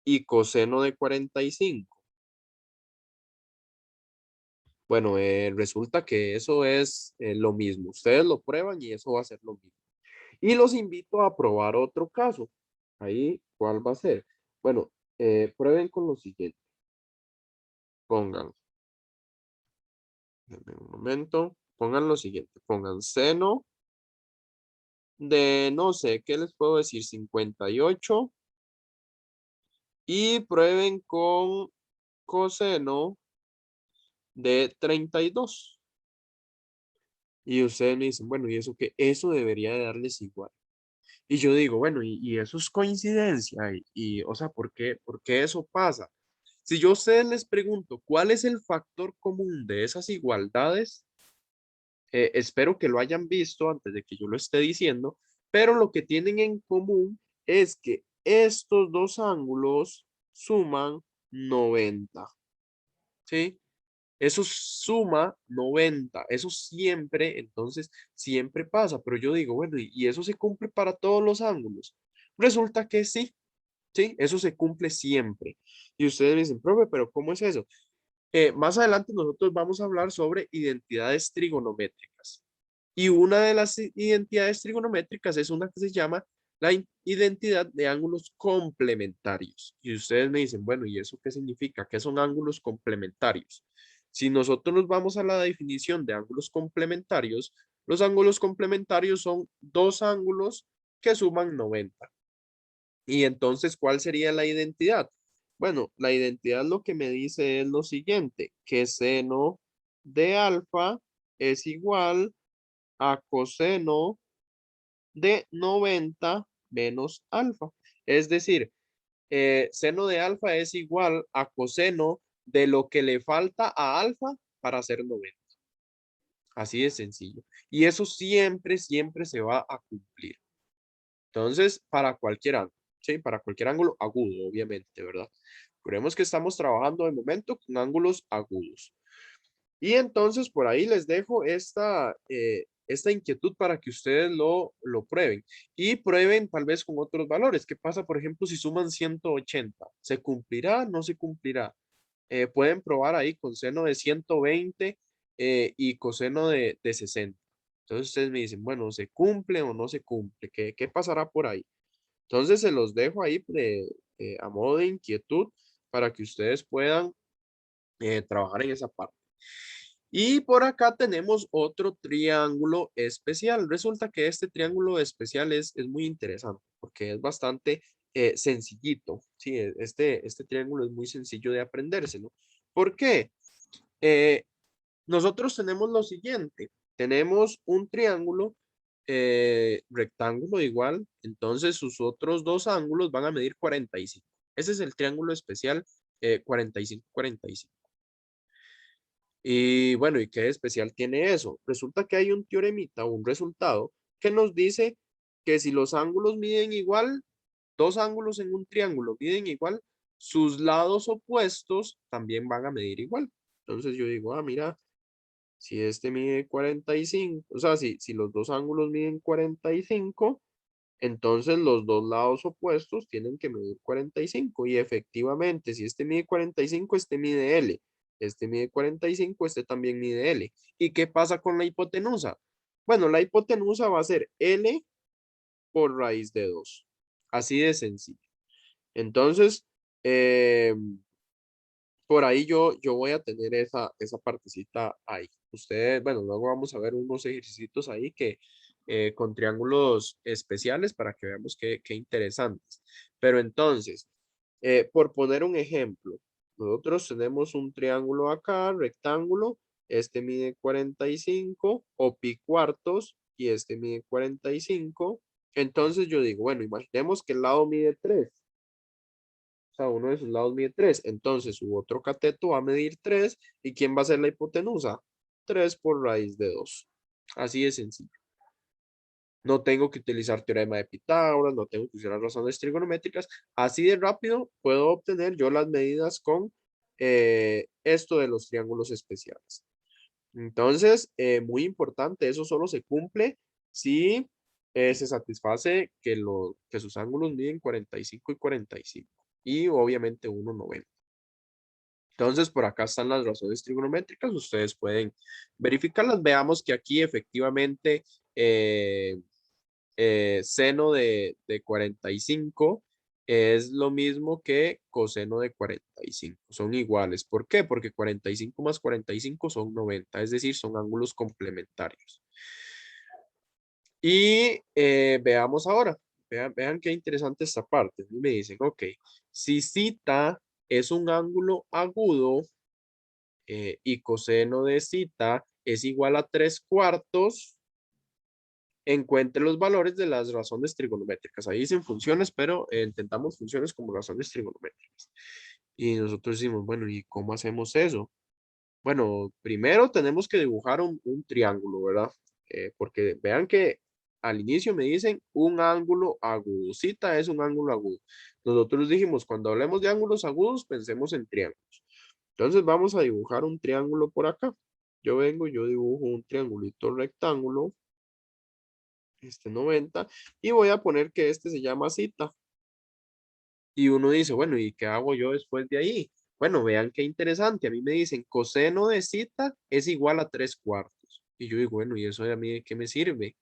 y coseno de 45? Bueno, resulta que eso es lo mismo. Ustedes lo prueban y eso va a ser lo mismo. Y los invito a probar otro caso. Ahí, ¿cuál va a ser? Bueno, prueben con lo siguiente. Pongan, denme un momento, pongan lo siguiente. Pongan seno de, no sé, ¿qué les puedo decir? 58 y prueben con coseno de 32. Y ustedes me dicen, bueno, ¿y eso qué? Eso debería de darles igual. Y yo digo, bueno, y eso es coincidencia. O sea, ¿por qué eso pasa? Si yo a ustedes les pregunto, ¿cuál es el factor común de esas igualdades? Espero que lo hayan visto antes de que yo lo esté diciendo, pero lo que tienen en común es que estos dos ángulos suman 90, ¿sí? Eso suma 90, eso siempre, entonces, siempre pasa, pero yo digo, bueno, ¿y eso se cumple para todos los ángulos? Resulta que sí, sí, eso se cumple siempre. Y ustedes me dicen, profe, pero ¿cómo es eso? Más adelante nosotros vamos a hablar sobre identidades trigonométricas. Y una de las identidades trigonométricas es una que se llama la identidad de ángulos complementarios. Y ustedes me dicen, bueno, ¿y eso qué significa? ¿Qué son ángulos complementarios? Si nosotros nos vamos a la definición de ángulos complementarios, los ángulos complementarios son dos ángulos que suman 90. Y entonces, ¿cuál sería la identidad? Bueno, la identidad lo que me dice es lo siguiente, que seno de alfa es igual a coseno de 90 menos alfa. Es decir, seno de alfa es igual a coseno de lo que le falta a alfa para hacer 90. Así de sencillo. Y eso siempre, siempre se va a cumplir. Entonces, para cualquier ángulo, ¿sí? Para cualquier ángulo agudo, obviamente, ¿verdad? Creemos que estamos trabajando de momento con ángulos agudos. Y entonces por ahí les dejo esta inquietud para que ustedes lo prueben. Y prueben tal vez con otros valores. ¿Qué pasa, por ejemplo, si suman 180? ¿Se cumplirá? ¿No se cumplirá? Pueden probar ahí con seno de 120 y coseno de 60. Entonces ustedes me dicen, bueno, ¿se cumple o no se cumple? ¿Qué pasará por ahí? Entonces se los dejo ahí a modo de inquietud para que ustedes puedan trabajar en esa parte. Y por acá tenemos otro triángulo especial. Resulta que este triángulo especial es muy interesante porque es bastante sencillito. Sí, este triángulo es muy sencillo de aprendérselo. ¿Por qué? Eh, nosotros tenemos lo siguiente. Tenemos un triángulo rectángulo igual. Entonces sus otros dos ángulos van a medir 45. Ese es el triángulo especial 45-45. Y bueno, ¿y qué especial tiene eso? Resulta que hay un teoremita o un resultado que nos dice que si los ángulos miden igual, dos ángulos en un triángulo miden igual, sus lados opuestos también van a medir igual. Entonces yo digo, mira, si este mide 45, o sea, si los dos ángulos miden 45, entonces los dos lados opuestos tienen que medir 45. Y efectivamente, si este mide 45, este mide L. Este mide 45, este también mide L. ¿Y qué pasa con la hipotenusa? Bueno, la hipotenusa va a ser L por raíz de 2. Así de sencillo. Entonces, eh, por ahí yo voy a tener esa partecita ahí. Ustedes, bueno, luego vamos a ver unos ejercicios ahí que con triángulos especiales para que veamos qué interesantes. Pero entonces, por poner un ejemplo, nosotros tenemos un triángulo acá, rectángulo, este mide 45 o pi cuartos y este mide 45. Entonces yo digo, bueno, imaginemos que el lado mide 3. O sea, uno de sus lados mide 3. Entonces su otro cateto va a medir 3. ¿Y quién va a ser la hipotenusa? 3 por raíz de 2. Así de sencillo. No tengo que utilizar teorema de Pitágoras, no tengo que usar razones trigonométricas. Así de rápido puedo obtener yo las medidas con esto de los triángulos especiales. Entonces, muy importante, eso solo se cumple si se satisface que sus ángulos miden 45 y 45. Y obviamente 1,90. Entonces, por acá están las razones trigonométricas. Ustedes pueden verificarlas. Veamos que aquí efectivamente seno de 45 es lo mismo que coseno de 45. Son iguales. ¿Por qué? Porque 45 más 45 son 90. Es decir, son ángulos complementarios. Y veamos ahora. Vean qué interesante esta parte. Me dicen, ok, si cita es un ángulo agudo y coseno de cita es igual a 3/4, encuentre los valores de las razones trigonométricas. Ahí dicen funciones, pero intentamos funciones como razones trigonométricas. Y nosotros decimos, bueno, ¿y cómo hacemos eso? Bueno, primero tenemos que dibujar un triángulo, ¿verdad? Porque vean que al inicio me dicen un ángulo agudo. Cita es un ángulo agudo. Nosotros dijimos, cuando hablemos de ángulos agudos, pensemos en triángulos. Entonces vamos a dibujar un triángulo por acá. Yo vengo, yo dibujo un triangulito rectángulo, este 90, y voy a poner que este se llama cita. Y uno dice, bueno, ¿y qué hago yo después de ahí? Bueno, vean qué interesante. A mí me dicen coseno de cita es igual a 3/4. Y yo digo, bueno, ¿y eso a mí de qué me sirve?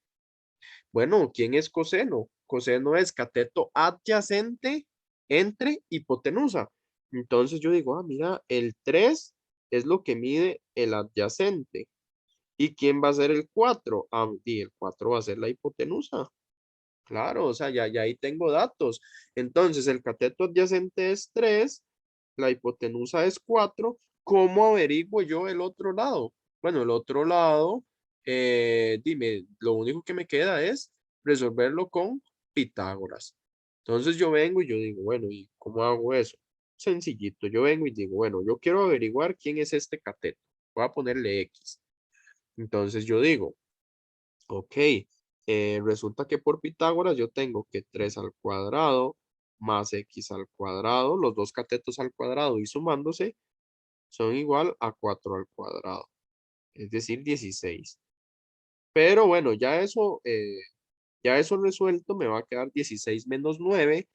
Bueno, ¿quién es coseno? Coseno es cateto adyacente entre hipotenusa. Entonces yo digo, mira, el 3 es lo que mide el adyacente. ¿Y quién va a ser el 4? Y el 4 va a ser la hipotenusa. Claro, o sea, ya ahí tengo datos. Entonces, el cateto adyacente es 3, la hipotenusa es 4. ¿Cómo averiguo yo el otro lado? Bueno, el otro lado, dime, lo único que me queda es resolverlo con Pitágoras. Entonces yo vengo y yo digo, bueno, ¿y cómo hago eso? Sencillito, yo vengo y digo, bueno, yo quiero averiguar quién es este cateto. Voy a ponerle X. Entonces yo digo, ok, resulta que por Pitágoras yo tengo que 3 al cuadrado más x al cuadrado, los dos catetos al cuadrado y sumándose son igual a 4 al cuadrado, es decir, 16. Pero bueno, ya eso resuelto me va a quedar 16 menos 9.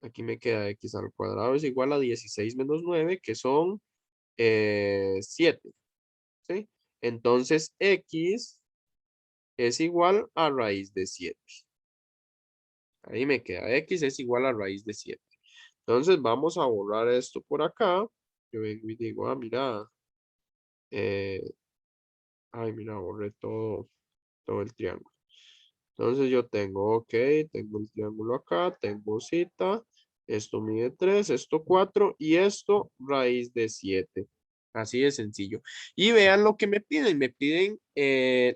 Aquí me queda x al cuadrado es igual a 16 menos 9, que son 7, ¿sí? Entonces x es igual a raíz de 7. Ahí me queda x es igual a raíz de 7. Entonces vamos a borrar esto por acá. Yo vengo y digo, mira, eh, mira, borré todo el triángulo. Entonces yo tengo, ok, tengo el triángulo acá, tengo cita, esto mide 3, esto 4 y esto raíz de 7. Así de sencillo. Y vean lo que me piden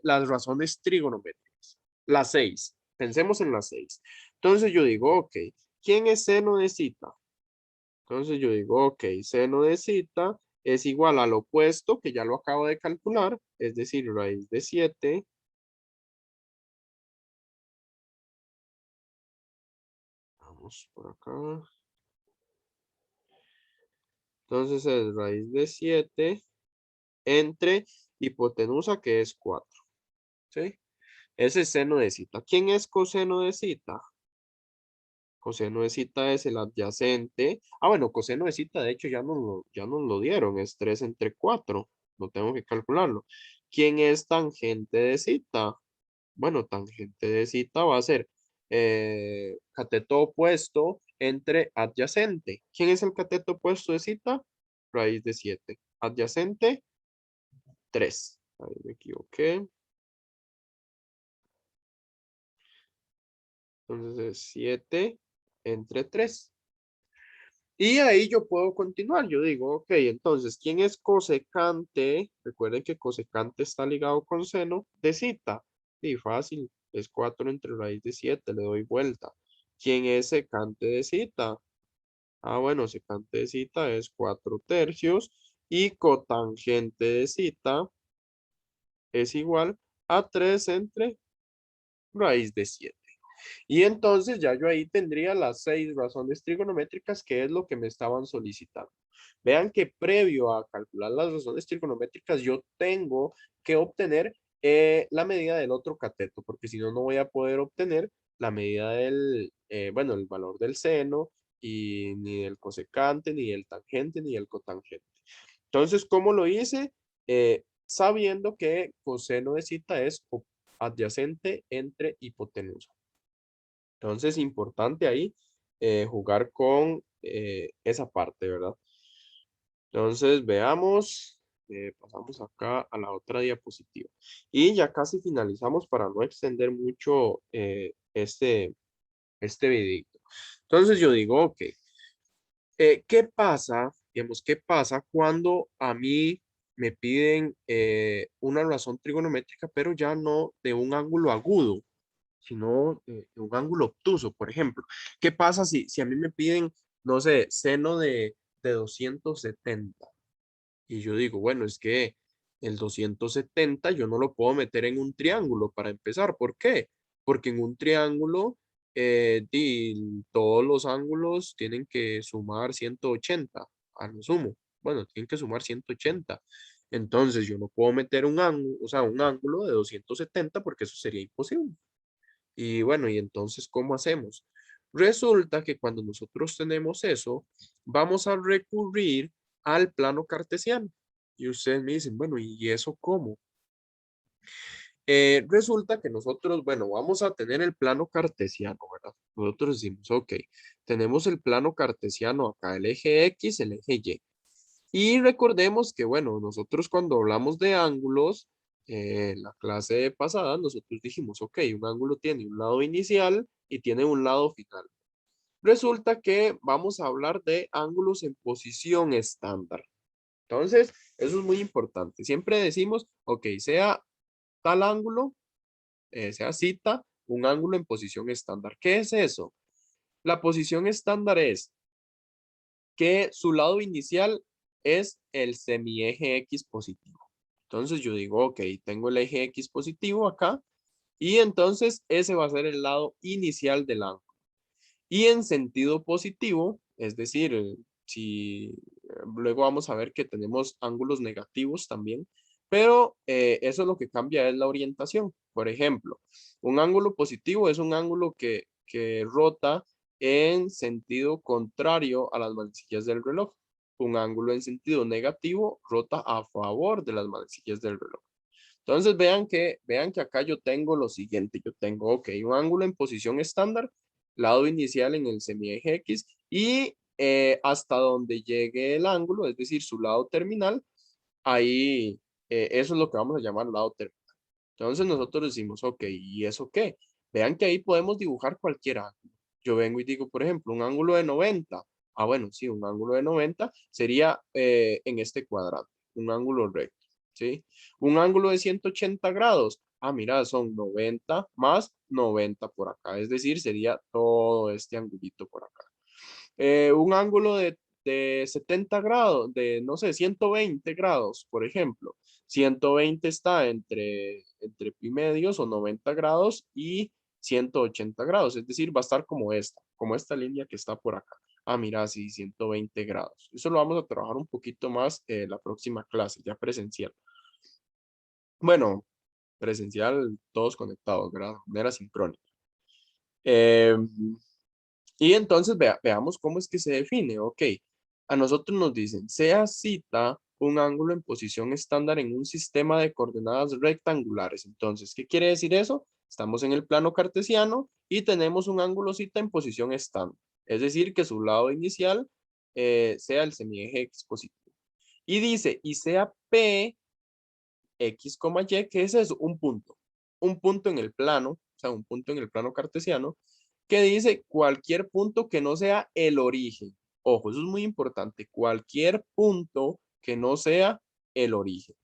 las razones trigonométricas. Las 6. Pensemos en las 6. Entonces yo digo, ok, ¿quién es seno de cita? Entonces yo digo, ok, seno de cita es igual al opuesto, que ya lo acabo de calcular, es decir, raíz de 7. Vamos por acá. Entonces es raíz de 7 entre hipotenusa, que es 4. ¿Sí? Ese es seno de cita. ¿Quién es coseno de cita? Coseno de cita es el adyacente. Bueno, coseno de cita, de hecho, ya nos lo dieron. Es 3 entre 4. No tengo que calcularlo. ¿Quién es tangente de cita? Bueno, tangente de cita va a ser cateto opuesto entre adyacente. ¿Quién es el cateto opuesto de cita? Raíz de 7. Adyacente, 3. Ahí me equivoqué. Entonces es 7 entre 3. Y ahí yo puedo continuar. Yo digo, ok, entonces, ¿quién es cosecante? Recuerden que cosecante está ligado con seno de cita. Y fácil, Es 4 entre raíz de 7, le doy vuelta. ¿Quién es secante de cita? Ah, bueno, secante de cita es 4/3 y cotangente de cita es igual a 3 entre raíz de 7. Y entonces ya yo ahí tendría las 6 razones trigonométricas, que es lo que me estaban solicitando. Vean que previo a calcular las razones trigonométricas, yo tengo que obtener la medida del otro cateto, porque si no, no voy a poder obtener la medida del, bueno, el valor del seno, y ni del cosecante, ni del tangente, ni del cotangente. Entonces, ¿cómo lo hice? Sabiendo que coseno de cita es adyacente entre hipotenusa. Entonces, importante ahí jugar con esa parte, ¿verdad? Entonces, veamos, pasamos acá a la otra diapositiva. Y ya casi finalizamos para no extender mucho este videito. Entonces, yo digo, ok, ¿qué pasa? Digamos, ¿qué pasa cuando a mí me piden una razón trigonométrica, pero ya no de un ángulo agudo, sino de un ángulo obtuso, por ejemplo? ¿Qué pasa si a mí me piden, no sé, seno de 270? Y yo digo, bueno, es que el 270 yo no lo puedo meter en un triángulo para empezar. ¿Por qué? Porque en un triángulo todos los ángulos tienen que sumar 180 a lo sumo. Bueno, tienen que sumar 180. Entonces yo no puedo meter un ángulo, o sea, un ángulo de 270 porque eso sería imposible. Y bueno, y entonces, ¿cómo hacemos? Resulta que cuando nosotros tenemos eso, vamos a recurrir al plano cartesiano. Y ustedes me dicen, bueno, ¿y eso cómo? Resulta que nosotros, bueno, vamos a tener el plano cartesiano, ¿verdad? Nosotros decimos, ok, tenemos el plano cartesiano acá, el eje X, el eje Y. Y recordemos que, bueno, nosotros cuando hablamos de ángulos, en la clase pasada, nosotros dijimos, ok, un ángulo tiene un lado inicial y tiene un lado final. Resulta que vamos a hablar de ángulos en posición estándar. Entonces, eso es muy importante. Siempre decimos, ok, sea tal ángulo, sea cita, un ángulo en posición estándar. ¿Qué es eso? La posición estándar es que su lado inicial es el semieje X positivo. Entonces yo digo, ok, tengo el eje X positivo acá y entonces ese va a ser el lado inicial del ángulo. Y en sentido positivo, es decir, si luego vamos a ver que tenemos ángulos negativos también, pero eso lo que cambia es la orientación. Por ejemplo, un ángulo positivo es un ángulo que rota en sentido contrario a las manecillas del reloj. Un ángulo en sentido negativo rota a favor de las manecillas del reloj. Entonces vean que acá yo tengo lo siguiente. Yo tengo, ok, un ángulo en posición estándar, lado inicial en el semieje X y hasta donde llegue el ángulo, es decir, su lado terminal, ahí eso es lo que vamos a llamar lado terminal. Entonces nosotros decimos, ok, ¿y eso qué? Vean que ahí podemos dibujar cualquier ángulo. Yo vengo y digo, por ejemplo, un ángulo de 90. Ah, bueno, sí, un ángulo de 90 sería en este cuadrante, un ángulo recto, ¿sí? Un ángulo de 180 grados. Ah, mira, son 90 más 90 por acá, es decir, sería todo este angulito por acá. Un ángulo de 70 grados, de no sé, 120 grados, por ejemplo. 120 está entre pi medios o 90 grados y 180 grados, es decir, va a estar como esta línea que está por acá. Ah, mira, sí, 120 grados. Eso lo vamos a trabajar un poquito más la próxima clase, ya presencial. Bueno, presencial, todos conectados, ¿verdad? De manera sincrónica. Eh, Y entonces veamos cómo es que se define. Ok, a nosotros nos dicen, sea cita un ángulo en posición estándar en un sistema de coordenadas rectangulares. Entonces, ¿qué quiere decir eso? Estamos en el plano cartesiano y tenemos un ángulo cita en posición estándar. Es decir, que su lado inicial sea el semieje X positivo. Y dice, y sea P, X, Y, ¿qué es eso? Un punto. Un punto en el plano, o sea, un punto en el plano cartesiano que dice cualquier punto que no sea el origen. Ojo, eso es muy importante. Cualquier punto que no sea el origen.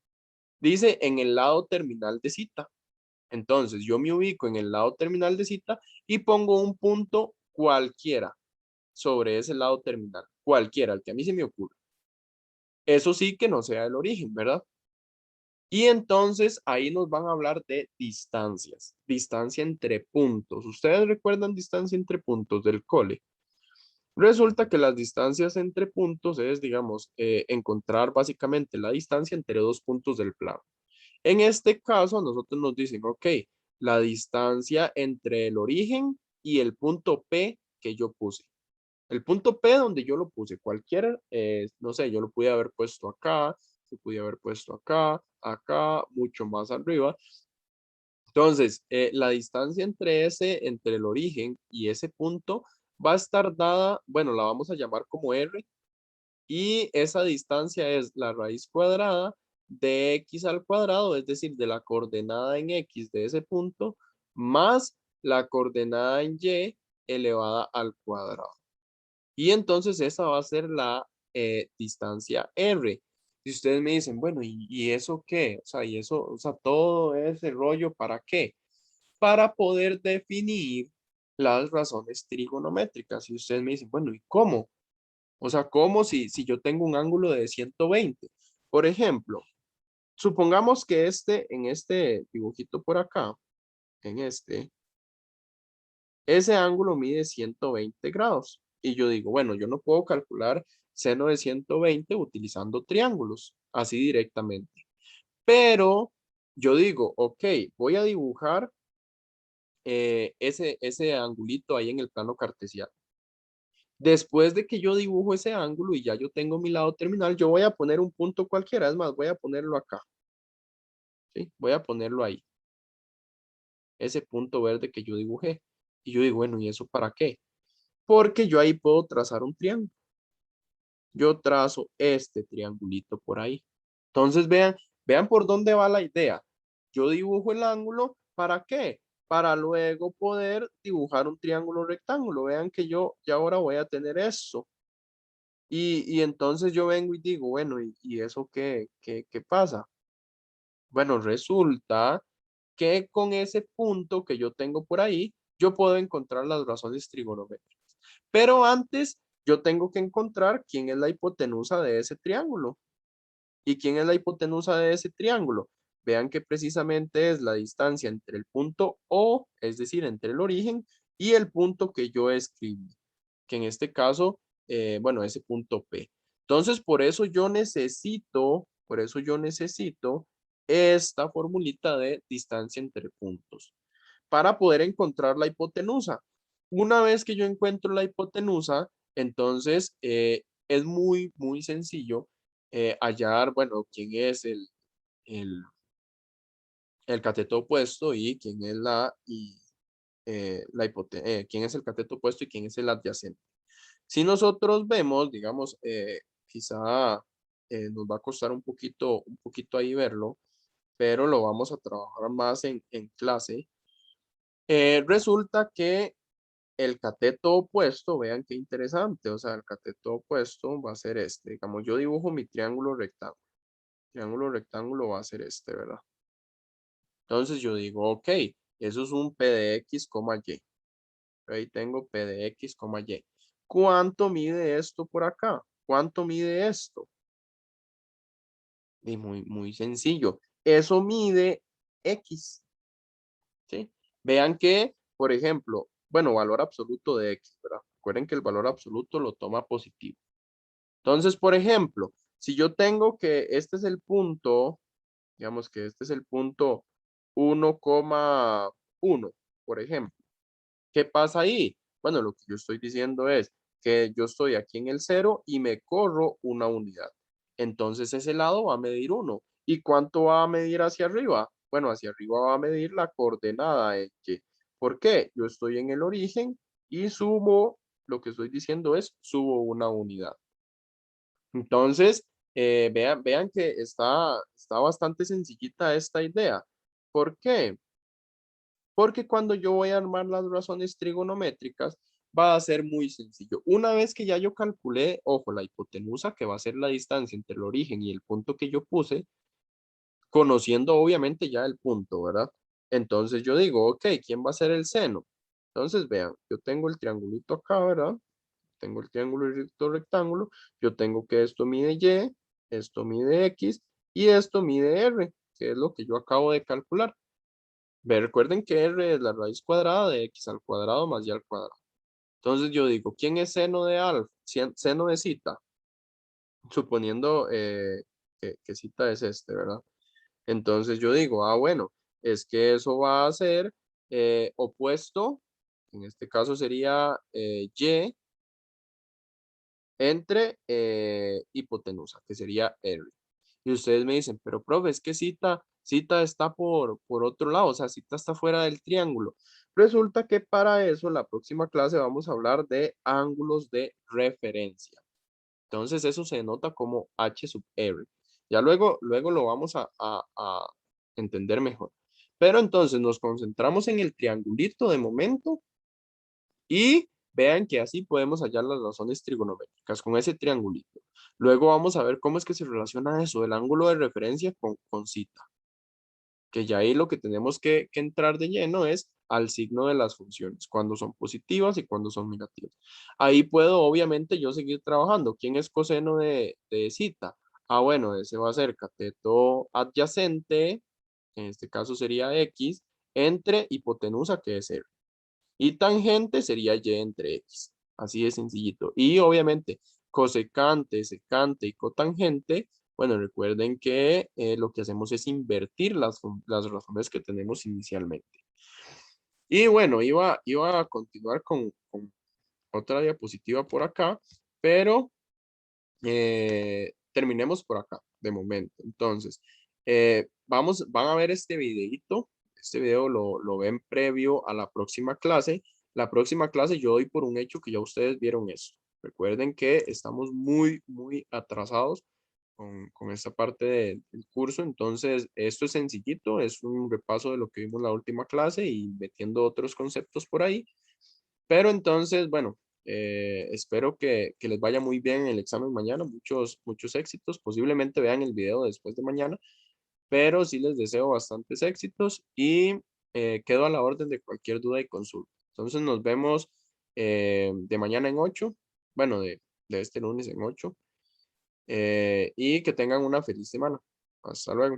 Dice en el lado terminal de cita. Entonces, yo me ubico en el lado terminal de cita y pongo un punto cualquiera sobre ese lado terminal, cualquiera, el que a mí se me ocurra. Eso sí que no sea el origen, ¿verdad? Y entonces ahí nos van a hablar de distancias, distancia entre puntos. ¿Ustedes recuerdan distancia entre puntos del cole? Resulta que las distancias entre puntos es, digamos, encontrar básicamente la distancia entre dos puntos del plano. En este caso, a nosotros nos dicen, ok, la distancia entre el origen y el punto P que yo puse. El punto P donde yo lo puse, cualquiera, no sé, yo lo pude haber puesto acá, se pude haber puesto acá, acá, mucho más arriba. Entonces, la distancia entre el origen y ese punto va a estar dada, bueno, la vamos a llamar como R, y esa distancia es la raíz cuadrada de x al cuadrado, es decir, de la coordenada en x de ese punto, más la coordenada en y elevada al cuadrado. Y entonces esa va a ser la distancia R. Si ustedes me dicen, bueno, ¿y eso qué? O sea, y eso, o sea, todo ese rollo, ¿para qué? Para poder definir las razones trigonométricas. Y ustedes me dicen, bueno, ¿y cómo? O sea, ¿cómo si yo tengo un ángulo de 120? Por ejemplo, supongamos que en este dibujito por acá, en ese ángulo mide 120 grados. Y yo digo, bueno, yo no puedo calcular seno de 120 utilizando triángulos, así directamente. Pero yo digo, ok, voy a dibujar ese angulito ahí en el plano cartesiano. Después de que yo dibujo ese ángulo y ya yo tengo mi lado terminal, yo voy a poner un punto cualquiera. Es más, voy a ponerlo acá. ¿Sí? Voy a ponerlo ahí. Ese punto verde que yo dibujé. Y yo digo, bueno, ¿y eso para qué? Porque yo ahí puedo trazar un triángulo. Yo trazo este triangulito por ahí. Entonces vean por dónde va la idea. Yo dibujo el ángulo, ¿para qué? Para luego poder dibujar un triángulo rectángulo. Vean que yo ya ahora voy a tener eso. Y entonces yo vengo y digo, bueno, ¿y eso qué pasa? Bueno, resulta que con ese punto que yo tengo por ahí, yo puedo encontrar las razones trigonométricas. Pero antes, yo tengo que encontrar quién es la hipotenusa de ese triángulo. ¿Y quién es la hipotenusa de ese triángulo? Vean que precisamente es la distancia entre el punto O, es decir, entre el origen, y el punto que yo escribí, que en este caso, bueno, ese punto P. Entonces, por eso yo necesito esta formulita de distancia entre puntos para poder encontrar la hipotenusa. Una vez que yo encuentro la hipotenusa, entonces es muy sencillo hallar, bueno, quién es el, el cateto opuesto y quién es quién es el cateto opuesto y quién es el adyacente. Si nosotros vemos, digamos, quizá nos va a costar un poquito ahí verlo, pero lo vamos a trabajar más en clase. Resulta que el cateto opuesto, vean qué interesante, o sea, el cateto opuesto va a ser este. Digamos, yo dibujo mi triángulo rectángulo. Triángulo rectángulo va a ser este, ¿verdad? Entonces yo digo, ok, eso es un P de X, Y. Ahí tengo P de X, Y. ¿Cuánto mide esto por acá? ¿Cuánto mide esto? Y muy sencillo. Eso mide X, ¿sí? Vean que, por ejemplo, bueno, valor absoluto de X, ¿verdad? Recuerden que el valor absoluto lo toma positivo. Entonces, por ejemplo, si yo tengo que este es el punto, digamos que este es el punto 1,1, por ejemplo. ¿Qué pasa ahí? Bueno, lo que yo estoy diciendo es que yo estoy aquí en el 0 y me corro una unidad. Entonces ese lado va a medir 1. ¿Y cuánto va a medir hacia arriba? Bueno, hacia arriba va a medir la coordenada en que. ¿Por qué? Yo estoy en el origen y subo, lo que estoy diciendo es, subo una unidad. Entonces, vean que está bastante sencillita esta idea. ¿Por qué? Porque cuando yo voy a armar las razones trigonométricas, va a ser muy sencillo. Una vez que ya yo calculé, ojo, la hipotenusa, que va a ser la distancia entre el origen y el punto que yo puse, conociendo obviamente ya el punto, ¿verdad? Entonces yo digo, ok, ¿quién va a ser el seno? Entonces vean, yo tengo el triangulito acá, ¿verdad? Tengo el triángulo y el rectángulo. Yo tengo que esto mide Y, esto mide X y esto mide R, que es lo que yo acabo de calcular. Recuerden que R es la raíz cuadrada de X al cuadrado más Y al cuadrado. Entonces yo digo, ¿quién es seno de alfa? Seno de zeta, suponiendo que zeta es este, ¿verdad? Entonces yo digo, bueno, es que eso va a ser opuesto, en este caso sería Y entre hipotenusa, que sería R. Y ustedes me dicen, pero profe, es que cita está por otro lado, o sea, cita está fuera del triángulo. Resulta que para eso, la próxima clase vamos a hablar de ángulos de referencia. Entonces, eso se denota como H sub R. Ya luego lo vamos a entender mejor. Pero entonces nos concentramos en el triangulito de momento y vean que así podemos hallar las razones trigonométricas con ese triangulito. Luego vamos a ver cómo es que se relaciona eso, el ángulo de referencia con cita. Que ya ahí lo que tenemos que entrar de lleno es al signo de las funciones, cuando son positivas y cuando son negativas. Ahí puedo obviamente yo seguir trabajando. ¿Quién es coseno de cita? Bueno, ese va a ser cateto adyacente, en este caso sería X, entre hipotenusa, que es R. Y tangente sería Y entre X. Así de sencillito. Y obviamente cosecante, secante y cotangente, bueno, recuerden que lo que hacemos es invertir las razones que tenemos inicialmente. Y bueno, iba a continuar con otra diapositiva por acá, pero terminemos por acá de momento. Entonces, van a ver este videito. Este video lo ven previo a la próxima clase. La próxima clase yo doy por un hecho que ya ustedes vieron eso. Recuerden que estamos muy atrasados con esta parte del curso. Entonces, esto es sencillito, es un repaso de lo que vimos la última clase y metiendo otros conceptos por ahí. Pero entonces, bueno, espero que les vaya muy bien en el examen mañana, muchos éxitos. Posiblemente vean el video después de mañana, pero sí les deseo bastantes éxitos y quedo a la orden de cualquier duda y consulta. Entonces nos vemos de mañana en 8, bueno, de este lunes en 8, y que tengan una feliz semana. Hasta luego.